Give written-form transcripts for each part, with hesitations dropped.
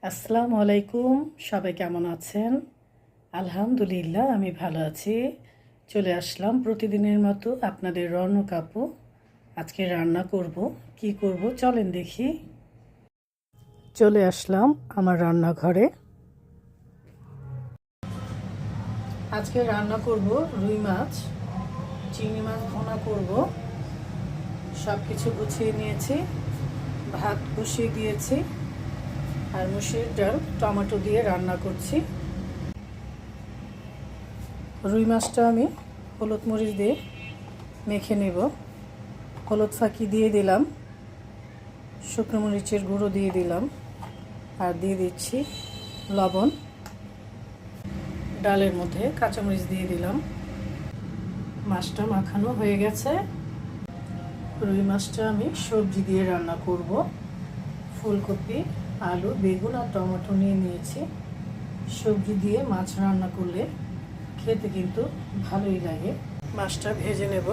আসসালামু আলাইকুম। সবাই কেমন আছেন? আলহামদুলিল্লাহ আমি ভালো আছি। চলে আসলাম প্রতিদিনের মতো আপনাদের রৌনক আপু। আজকে রান্না করব। কি করব চলেন দেখি। চলে আসলাম আমার রান্নাঘরে। আজকে রান্না করব রুই মাছ, চিংড়ি মাছ ভুনা করব। সব কিছু গুছিয়ে নিয়েছি, ভাত বসিয়ে দিয়েছি, আর মুসুরির ডাল টমেটো দিয়ে রান্না করছি। রুই মাছটা আমি হলুদ মরিচ দিয়ে মেখে নেব। হলুদ ফাঁকি দিয়ে দিলাম, শুকনো মরিচের গুঁড়ো দিয়ে দিলাম, আর দিয়ে দিচ্ছি লবণ। ডালের মধ্যে কাঁচামরিচ দিয়ে দিলাম। মাছটা মাখানো হয়ে গেছে। রুই মাছটা আমি সবজি দিয়ে রান্না করব। ফুলকপি, আলু, বেগুন আর টমেটো নিয়ে নিয়েছি। সবজি দিয়ে মাছ রান্না করলে খেতে কিন্তু ভালোই লাগে। মাছটা ভেজে নেব।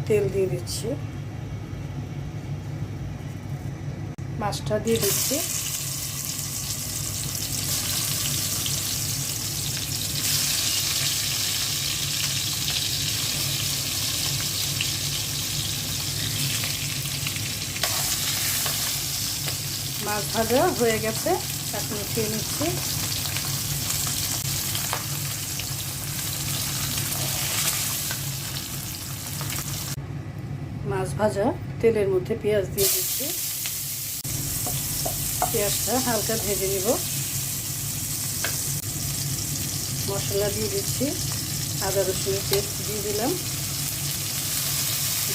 তেল দিয়ে দিচ্ছি, মাছটা দিয়ে দিচ্ছি। মাছ ভাজা হয়ে গেছে, এখন খেয়ে নিচ্ছি। মাছ ভাজা তেলের মধ্যে পেঁয়াজ দিয়ে দিচ্ছি। পেঁয়াজটা হালকা ভেজে নিব। মশলা দিয়ে দিচ্ছি, আদা রসুনের পেস্ট দিয়ে দিলাম,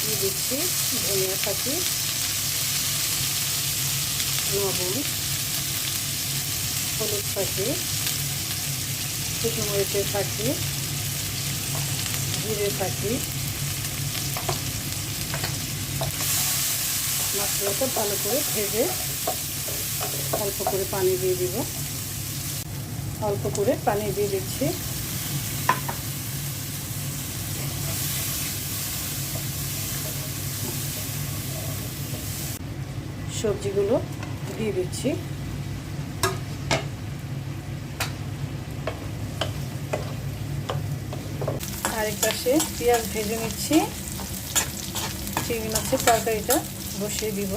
দিয়ে দিচ্ছি ধনিয়া পাতা, লবণ, হলুদ পাখি, শুকনো মরিচের পাখি, জিরে পাখি। মশলাটা ভালো করে ভেজে অল্প করে পানি দিয়ে দিব। অল্প করে পানি দিয়ে দিচ্ছি। সবজিগুলো দিয়ে দিচ্ছি। আরেক পাশে পেঁয়াজ ভেজে নিচ্ছি। চিংড়ি মাছের তরকারিটা বসিয়ে দিব।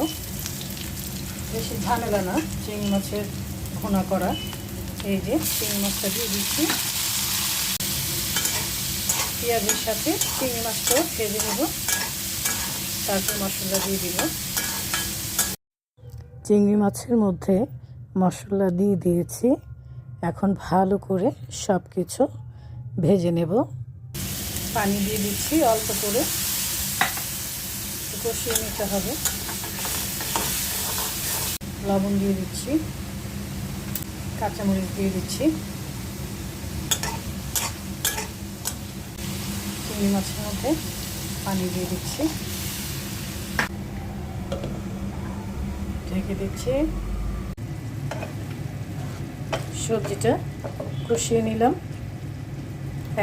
বেশি ঝামেলা না চিংড়ি মাছের ভুনা করা। এই যে চিংড়ি মাছটা দিয়ে দিচ্ছি। পেঁয়াজের সাথে চিংড়ি মাছটাও ভেজে নেব, তারপর মশলা দিয়ে দিব। চিংড়ি মাছের মধ্যে মশলা দিয়ে দিয়েছি। এখন ভালো করে সব কিছু ভেজে নেব। পানি দিয়ে দিচ্ছি অল্প করে, কষিয়ে নিতে হবে। লবণ দিয়ে দিচ্ছি, কাঁচামরিচ দিয়ে দিচ্ছি। চিংড়ি মাছের মধ্যে পানি দিয়ে দিচ্ছি, ঢেকে দিচ্ছি। সবজিটা কষিয়ে নিলাম,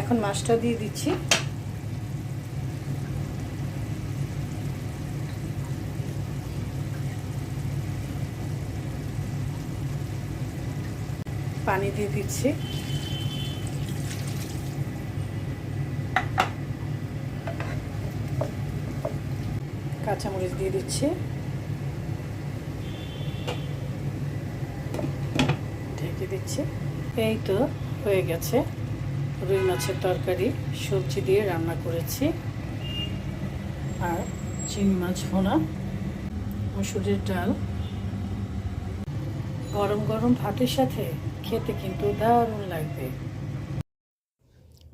এখন মাছটা দিয়ে দিচ্ছি। পানি দিয়ে দিচ্ছি। কাঁচামরিচ দিয়ে দিচ্ছি, ঢেকে দিচ্ছি। এই তো হয়ে গেছে রুই মাছের তরকারি। সবজি দিয়ে রান্না করেছি, আর চিংড়ি মাছ ভুনা, মসুরের ডাল। গরম গরম ভাতের সাথে খেতে কিন্তু দারুণ লাগবে।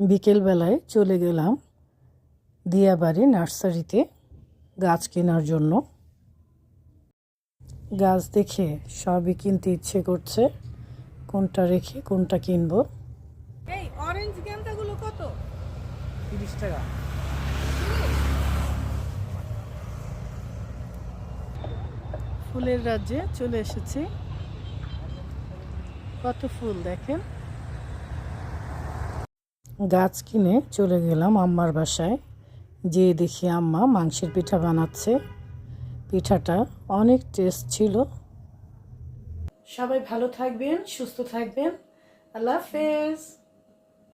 বিকেলবেলায় চলে গেলাম দিয়াবাড়ি নার্সারিতে গাছ কেনার জন্য। গাছ দেখে সবই কিনতে ইচ্ছে করছে, কোনটা রেখে কোনটা কিনবো। এই অরেঞ্জ গেন্দাগুলো কত? 30 টাকা। ফুলের রাজ্যে চলে এসেছি। কত ফুল দেখেন। গাছ কিনে চলে গেলাম আম্মার বাসায়। যেয়ে দেখি আম্মা মাংসের পিঠা বানাচ্ছে। পিঠাটা অনেক টেস্ট ছিল। সবাই ভালো থাকবেন, সুস্থ থাকবেন। আল্লাহ হাফেজ।